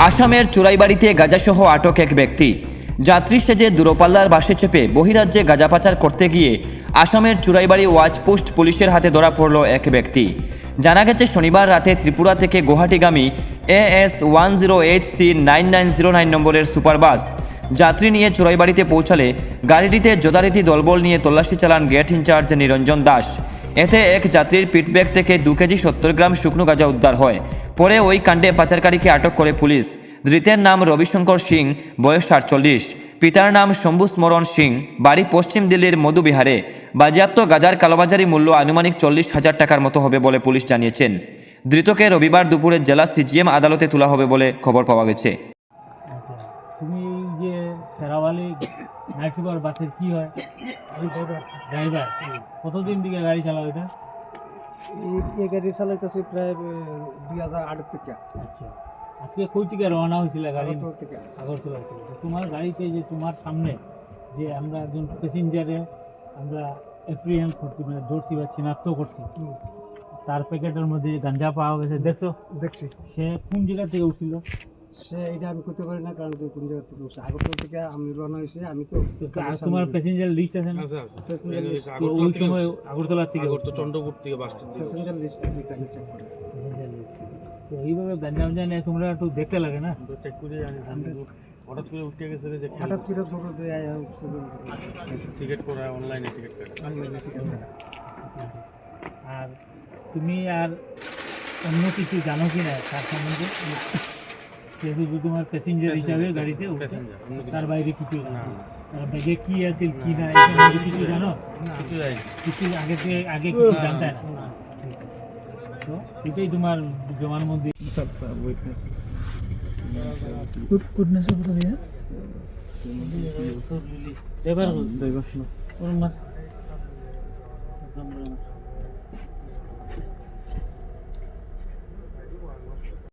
আসামের চোরাইবাড়িতে গাঁজাসহ আটক এক ব্যক্তি। যাত্রী সেজে দূরপাল্লার বাসে চেপে বহিরাজ্যে গাঁজা পাচার করতে গিয়ে আসামের চোরাইবাড়ি ওয়াচপোস্ট পুলিশের হাতে ধরা পড়ল এক ব্যক্তি। জানা গেছে শনিবার রাতে ত্রিপুরা থেকে গুয়াহাটিগামী AS 108C 9909 নম্বরের সুপারবাস যাত্রী নিয়ে চোরাইবাড়িতে পৌঁছালে গাড়িটিতে যথারীতি দলবল নিয়ে তল্লাশি চালান গেট ইনচার্জ নিরঞ্জন দাস। এতে এক যাত্রীর পিটব্যাগ থেকে 2 কেজি 70 গ্রাম শুকনো গাঁজা উদ্ধার হয়। পরে ওই কাণ্ডে পাচারকারীকে আটক করে পুলিশ। ধৃতের নাম রবিশঙ্কর সিং, বয়স 48। পিতার নাম শম্ভু স্মরণ সিং, বাড়ি পশ্চিম দিল্লির মধুবিহারে। বাজেয়াপ্ত গাঁজার কালোবাজারি মূল্য আনুমানিক 40,000 টাকার মতো হবে বলে পুলিশ জানিয়েছেন। ধৃতকে রবিবার দুপুরে জেলা CGM আদালতে তোলা হবে বলে খবর পাওয়া গেছে। তুমি যে সেরাওয়ালি নাইট সুপার বাসের কি হয়? ড্রাইভার। কতদিন থেকে গাড়ি চালাও এটা? এই গাড়ি চালাইতেছি প্রায় 2008 থেকে। আচ্ছা, আজকে কই থেকে রওনা হয়েছিল গাড়ি? আগরতলা থেকে। আগরতলা থেকে। তো তোমার গাড়িতে যে তোমার সামনে যে আমরা একজন প্যাসেঞ্জারে আমরা অ্যাপ্রিহেন্ড করছি, মানে ধরছি বা চিনাক্ত করছি, তার প্যাকেটের মধ্যে গাঞ্জা পাওয়া গেছে, দেখছো? দেখছি। সে কোন জায়গা থেকে উঠছিল? সে এটা আমি করতে পারি না, কারণ কোন জায়গা থেকে উঠছে। আগরতলা থেকে আমি রওনা হয়েছি, আমি তো তোমার প্যাসেঞ্জার লিস্ট আছে না? প্যাসেঞ্জার লিস্ট তো ওই সময় আগরতলা থেকে চন্দ্রপুর থেকে বাস স্ট্যান্ড প্যাসেঞ্জার লিস্ট আমি তাকে চেক করি। তো এইভাবে গাঞ্জা নিয়ে তোমরা একটু দেখতে লাগে না? চেক করে হঠাৎ করে উঠে গেছে রে, দেখে হঠাৎ করে দৌড় দিয়ে আয়া উঠছে। টিকিট করা, অনলাইনে টিকিট কাটা। আর তুমি আর অন্য কিছু জানো কি না তার সম্বন্ধে? যেহেতু তোমার প্যাসেঞ্জার হিসাবে গাড়িতে উঠছে, তার বাইরে কিছু জানো? ব্যাগে কি আছে কি না এই সম্বন্ধে কিছু জানো? কিছু যাই কিছু আগে কিছু জানতে না। তো এটাই তোমার জমার মধ্যে ড্রাইভার